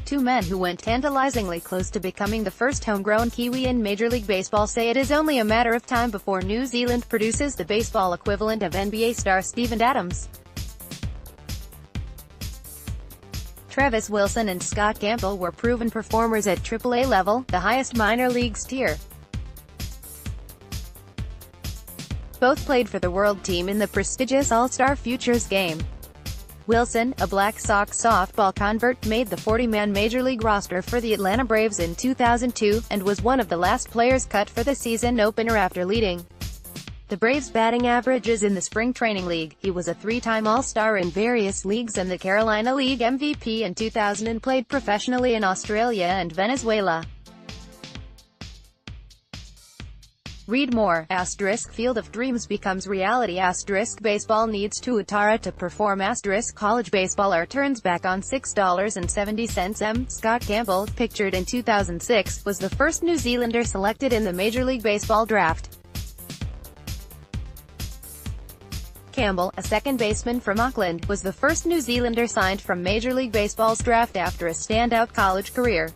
Two men who went tantalizingly close to becoming the first homegrown Kiwi in Major League Baseball say it is only a matter of time before New Zealand produces the baseball equivalent of NBA star Steven Adams. Travis Wilson and Scott Campbell were proven performers at AAA level, the highest minor leagues tier. Both played for the World Team in the prestigious All-Star Futures game. Wilson, a Black Sox softball convert, made the 40-man Major League roster for the Atlanta Braves in 2002, and was one of the last players cut for the season opener after leading the Braves' batting averages in the Spring Training League. He was a three-time All-Star in various leagues and the Carolina League MVP in 2000 and played professionally in Australia and Venezuela. Read more. * Field of Dreams becomes reality. * Baseball needs Tuatara to perform. * College baseballer turns back on $6.70. Scott Campbell, pictured in 2006, was the first New Zealander selected in the Major League Baseball draft. Campbell, a second baseman from Auckland, was the first New Zealander signed from Major League Baseball's draft after a standout college career.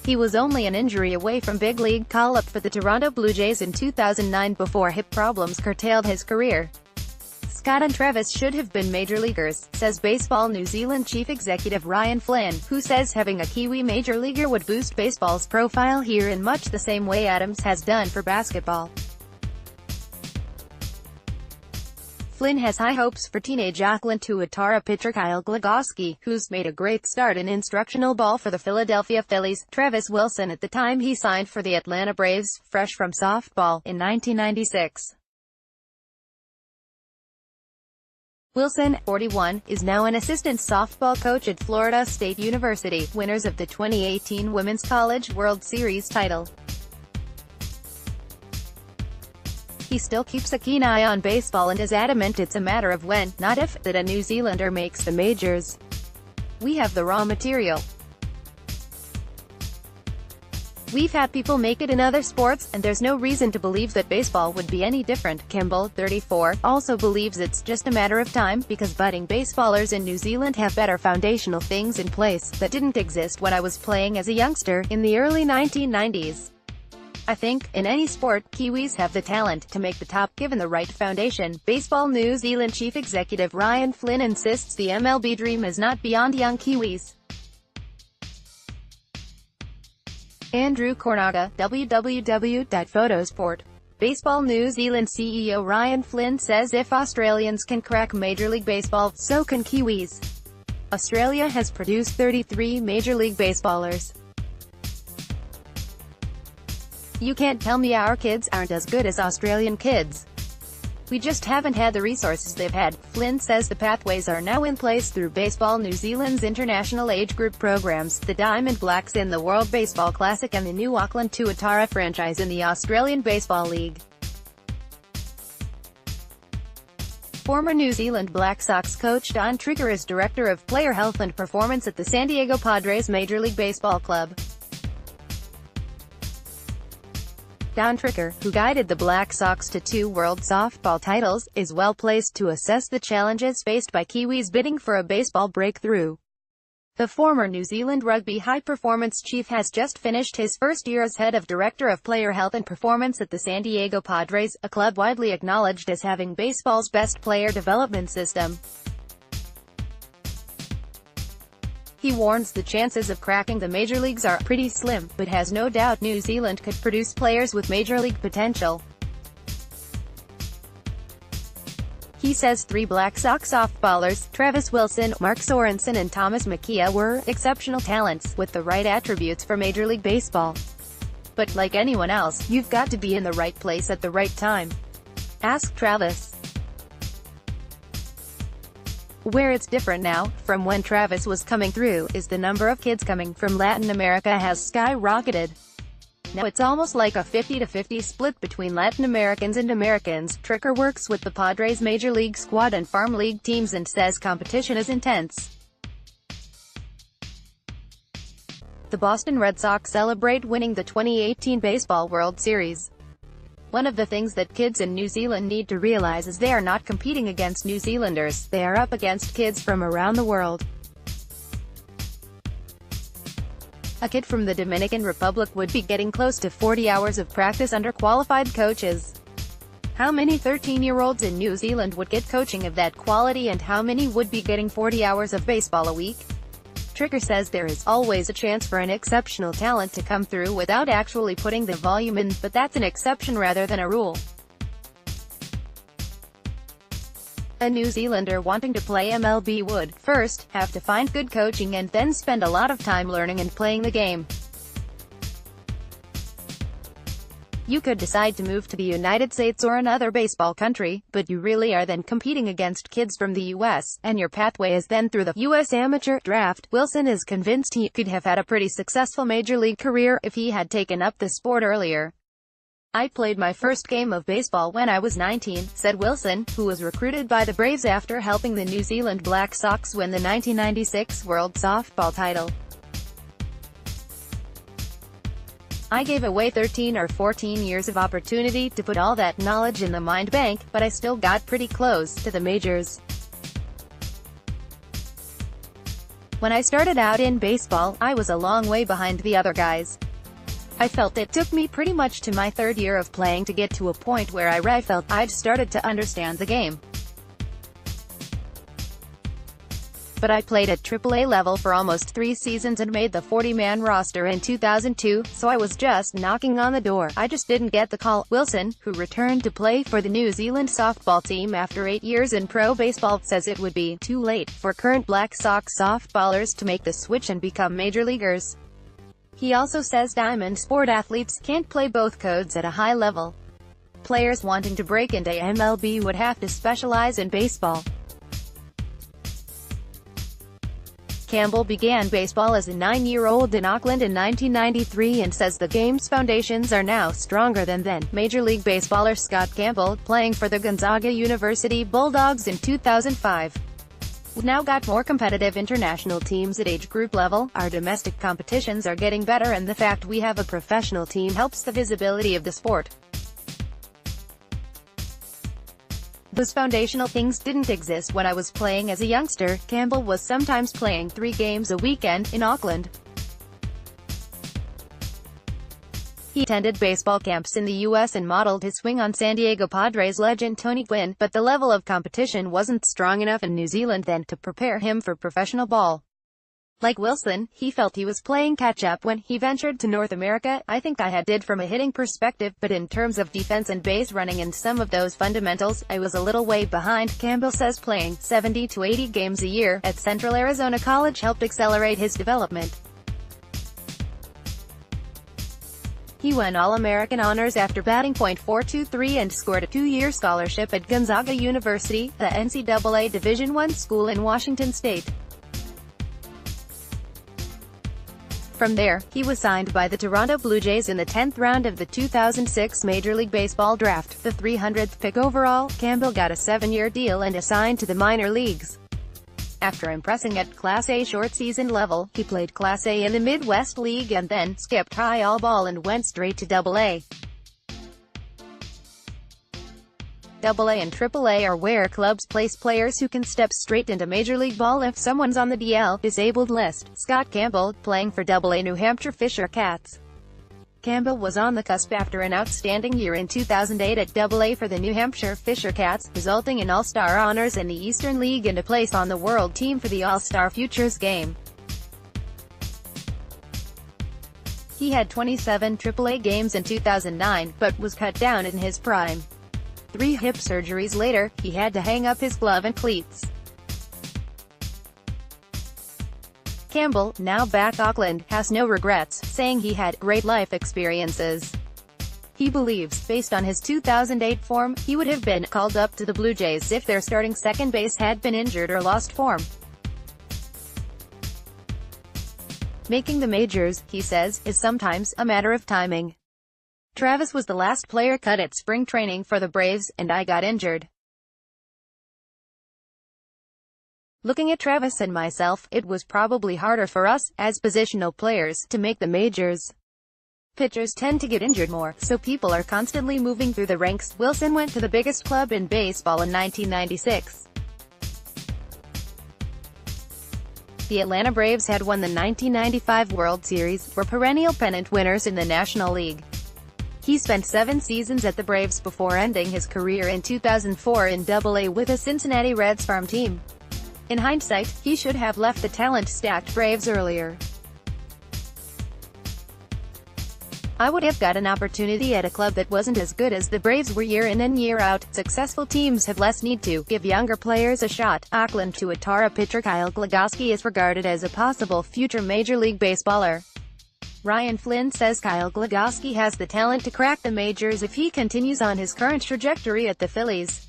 He was only an injury away from big league call-up for the Toronto Blue Jays in 2009 before hip problems curtailed his career. Scott and Travis should have been major leaguers, says Baseball New Zealand chief executive Ryan Flynn, who says having a Kiwi major leaguer would boost baseball's profile here in much the same way Adams has done for basketball. Flynn has high hopes for teenage Auckland Tuatara pitcher Kyle Glagowski, who's made a great start in instructional ball for the Philadelphia Phillies. Travis Wilson, at the time he signed for the Atlanta Braves, fresh from softball, in 1996. Wilson, 41, is now an assistant softball coach at Florida State University, winners of the 2018 Women's College World Series title. He still keeps a keen eye on baseball and is adamant it's a matter of when, not if, that a New Zealander makes the majors. "We have the raw material. We've had people make it in other sports, and there's no reason to believe that baseball would be any different." Campbell, 34, also believes it's just a matter of time, because budding baseballers in New Zealand have better foundational things in place that didn't exist when I was playing as a youngster, in the early 1990s. "I think, in any sport, Kiwis have the talent to make the top given the right foundation." Baseball New Zealand chief executive Ryan Flynn insists the MLB dream is not beyond young Kiwis. Andrew Cornaga, www.photosport. Baseball New Zealand CEO Ryan Flynn says if Australians can crack Major League Baseball, so can Kiwis. Australia has produced 33 Major League Baseballers. "You can't tell me our kids aren't as good as Australian kids. We just haven't had the resources they've had." Flynn says the pathways are now in place through Baseball New Zealand's international age group programs, the Diamond Blacks in the World Baseball Classic and the new Auckland Tuatara franchise in the Australian Baseball League. Former New Zealand Black Sox coach Don Trigger is Director of Player Health and Performance at the San Diego Padres Major League Baseball Club. Don Trigger, who guided the Black Sox to 2 World Softball titles, is well placed to assess the challenges faced by Kiwis bidding for a baseball breakthrough. The former New Zealand rugby high-performance chief has just finished his first year as head of Director of Player Health and Performance at the San Diego Padres, a club widely acknowledged as having baseball's best player development system. He warns the chances of cracking the major leagues are pretty slim, but has no doubt New Zealand could produce players with major league potential. He says 3 Black Sox softballers, Travis Wilson, Mark Sorensen and Thomas Makia, were exceptional talents, with the right attributes for Major League Baseball. But, like anyone else, you've got to be in the right place at the right time. Ask Travis. Where it's different now, from when Travis was coming through, is the number of kids coming from Latin America has skyrocketed. Now it's almost like a 50-50 split between Latin Americans and Americans. Trigger works with the Padres Major League squad and Farm League teams and says competition is intense. The Boston Red Sox celebrate winning the 2018 Baseball World Series. One of the things that kids in New Zealand need to realize is they are not competing against New Zealanders, they are up against kids from around the world. A kid from the Dominican Republic would be getting close to 40 hours of practice under qualified coaches. How many 13-year-olds in New Zealand would get coaching of that quality, and how many would be getting 40 hours of baseball a week? Trigger says there is always a chance for an exceptional talent to come through without actually putting the volume in, but that's an exception rather than a rule. A New Zealander wanting to play MLB would, first, have to find good coaching and then spend a lot of time learning and playing the game. You could decide to move to the United States or another baseball country, but you really are then competing against kids from the U.S., and your pathway is then through the U.S. amateur draft. Wilson is convinced he could have had a pretty successful major league career if he had taken up the sport earlier. I played my first game of baseball when I was 19, said Wilson, who was recruited by the Braves after helping the New Zealand Black Sox win the 1996 World Softball title. I gave away 13 or 14 years of opportunity to put all that knowledge in the mind bank, but I still got pretty close to the majors. When I started out in baseball, I was a long way behind the other guys. I felt it took me pretty much to my third year of playing to get to a point where I felt I'd started to understand the game. But I played at AAA level for almost 3 seasons and made the 40-man roster in 2002, so I was just knocking on the door. I just didn't get the call. Wilson, who returned to play for the New Zealand softball team after 8 years in pro baseball, says it would be too late for current Black Sox softballers to make the switch and become major leaguers. He also says diamond sport athletes can't play both codes at a high level. Players wanting to break into MLB would have to specialize in baseball. Campbell began baseball as a 9-year-old in Auckland in 1993 and says the game's foundations are now stronger than then. Major League Baseballer Scott Campbell, playing for the Gonzaga University Bulldogs in 2005. We've now got more competitive international teams at age group level, our domestic competitions are getting better, and the fact we have a professional team helps the visibility of the sport. Those foundational things didn't exist when I was playing as a youngster. Campbell was sometimes playing 3 games a weekend in Auckland. He attended baseball camps in the U.S. and modeled his swing on San Diego Padres legend Tony Gwynn, but the level of competition wasn't strong enough in New Zealand then to prepare him for professional ball. Like Wilson, he felt he was playing catch-up when he ventured to North America. I think I did from a hitting perspective, but in terms of defense and base running and some of those fundamentals, I was a little way behind. Campbell says playing 70 to 80 games a year at Central Arizona College helped accelerate his development. He won All-American honors after batting .423 and scored a 2-year scholarship at Gonzaga University, the NCAA Division I school in Washington State. From there, he was signed by the Toronto Blue Jays in the 10th round of the 2006 Major League Baseball draft. The 300th pick overall, Campbell got a 7-year deal and assigned to the minor leagues. After impressing at Class A short-season level, he played Class A in the Midwest League and then skipped high all-ball and went straight to Double-A. Double-A and Triple-A are where clubs place players who can step straight into Major League Ball if someone's on the DL disabled list. Scott Campbell, playing for Double-A New Hampshire Fisher Cats. Campbell was on the cusp after an outstanding year in 2008 at Double-A for the New Hampshire Fisher Cats, resulting in All-Star honors in the Eastern League and a place on the World Team for the All-Star Futures game. He had 27 Triple-A games in 2009, but was cut down in his prime. 3 hip surgeries later, he had to hang up his glove and cleats. Campbell, now back Auckland, has no regrets, saying he had great life experiences. He believes, based on his 2008 form, he would have been called up to the Blue Jays if their starting second base had been injured or lost form. Making the majors, he says, is sometimes a matter of timing. Travis was the last player cut at spring training for the Braves, and I got injured. Looking at Travis and myself, it was probably harder for us, as positional players, to make the majors. Pitchers tend to get injured more, so people are constantly moving through the ranks. Wilson went to the biggest club in baseball in 1996. The Atlanta Braves had won the 1995 World Series, were perennial pennant winners in the National League. He spent 7 seasons at the Braves before ending his career in 2004 in Double-A with a Cincinnati Reds farm team. In hindsight, he should have left the talent-stacked Braves earlier. I would have got an opportunity at a club that wasn't as good as the Braves were year in and year out. Successful teams have less need to give younger players a shot. Auckland Tuatara pitcher Kyle Glegoski is regarded as a possible future Major League Baseballer. Ryan Flynn says Kyle Glegoski has the talent to crack the majors if he continues on his current trajectory at the Phillies.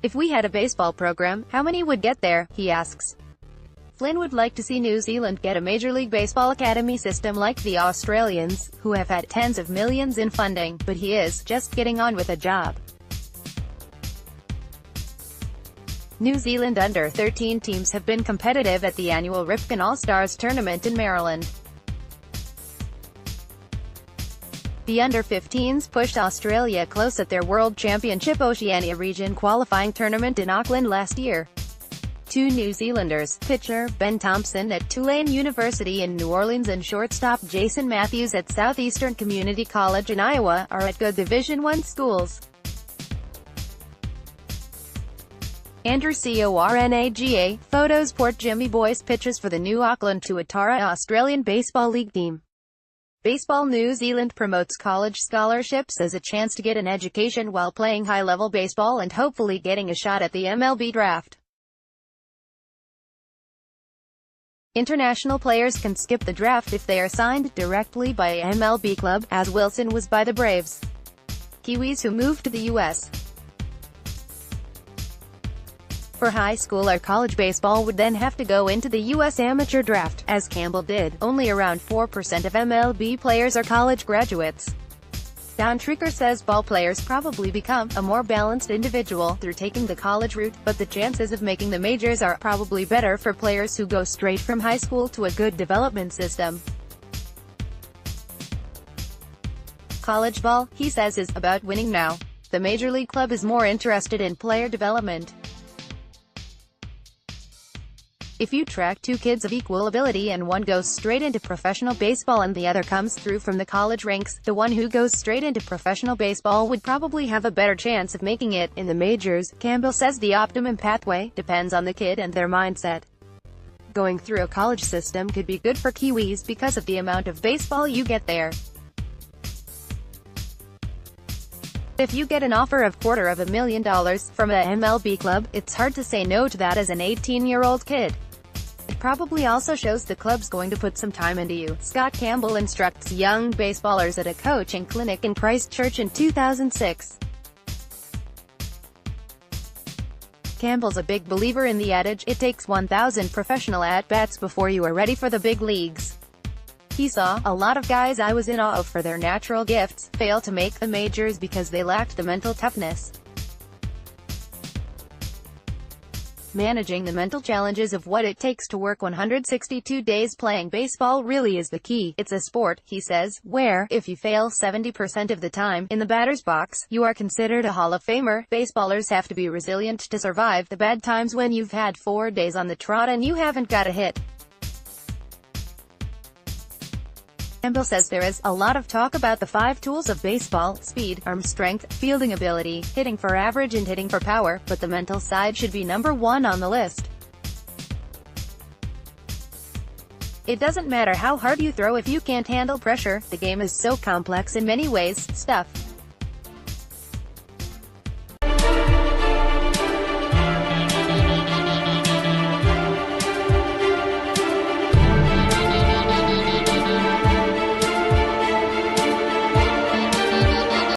If we had a baseball program, how many would get there, he asks. Flynn would like to see New Zealand get a Major League Baseball academy system like the Australians, who have had tens of millions in funding, but he is just getting on with a job. New Zealand under-13 teams have been competitive at the annual Ripken All-Stars tournament in Maryland. The under-15s pushed Australia close at their World Championship Oceania region qualifying tournament in Auckland last year. 2 New Zealanders, pitcher Ben Thompson at Tulane University in New Orleans and shortstop Jason Matthews at Southeastern Community College in Iowa, are at good Division I schools. Andrew Cornaga, photos Port Jimmy Boys pitches for the new Auckland Tuatara Australian Baseball League team. Baseball New Zealand promotes college scholarships as a chance to get an education while playing high-level baseball and hopefully getting a shot at the MLB draft. International players can skip the draft if they are signed directly by an MLB club, as Wilson was by the Braves. Kiwis who moved to the U.S. for high school or college baseball would then have to go into the U.S. amateur draft, as Campbell did. Only around 4% of MLB players are college graduates. Don Tricker says ball players probably become a more balanced individual through taking the college route, but the chances of making the majors are probably better for players who go straight from high school to a good development system. College ball, he says, is about winning now. The Major League club is more interested in player development. If you track 2 kids of equal ability and one goes straight into professional baseball and the other comes through from the college ranks, the one who goes straight into professional baseball would probably have a better chance of making it in the majors. Campbell says the optimum pathway depends on the kid and their mindset. Going through a college system could be good for Kiwis because of the amount of baseball you get there. If you get an offer of $250,000 from a MLB club, it's hard to say no to that as an 18-year-old kid. It probably also shows the club's going to put some time into you. Scott Campbell instructs young baseballers at a coaching clinic in Christchurch in 2006. Campbell's a big believer in the adage, it takes 1,000 professional at-bats before you are ready for the big leagues. He saw a lot of guys I was in awe of for their natural gifts fail to make the majors because they lacked the mental toughness. Managing the mental challenges of what it takes to work 162 days playing baseball really is the key. It's a sport, he says, where, if you fail 70% of the time in the batter's box, you are considered a Hall of Famer. Baseballers have to be resilient to survive the bad times when you've had 4 days on the trot and you haven't got a hit. Campbell says there is a lot of talk about the 5 tools of baseball: speed, arm strength, fielding ability, hitting for average and hitting for power, but the mental side should be number 1 on the list. It doesn't matter how hard you throw if you can't handle pressure. The game is so complex in many ways. Stuff.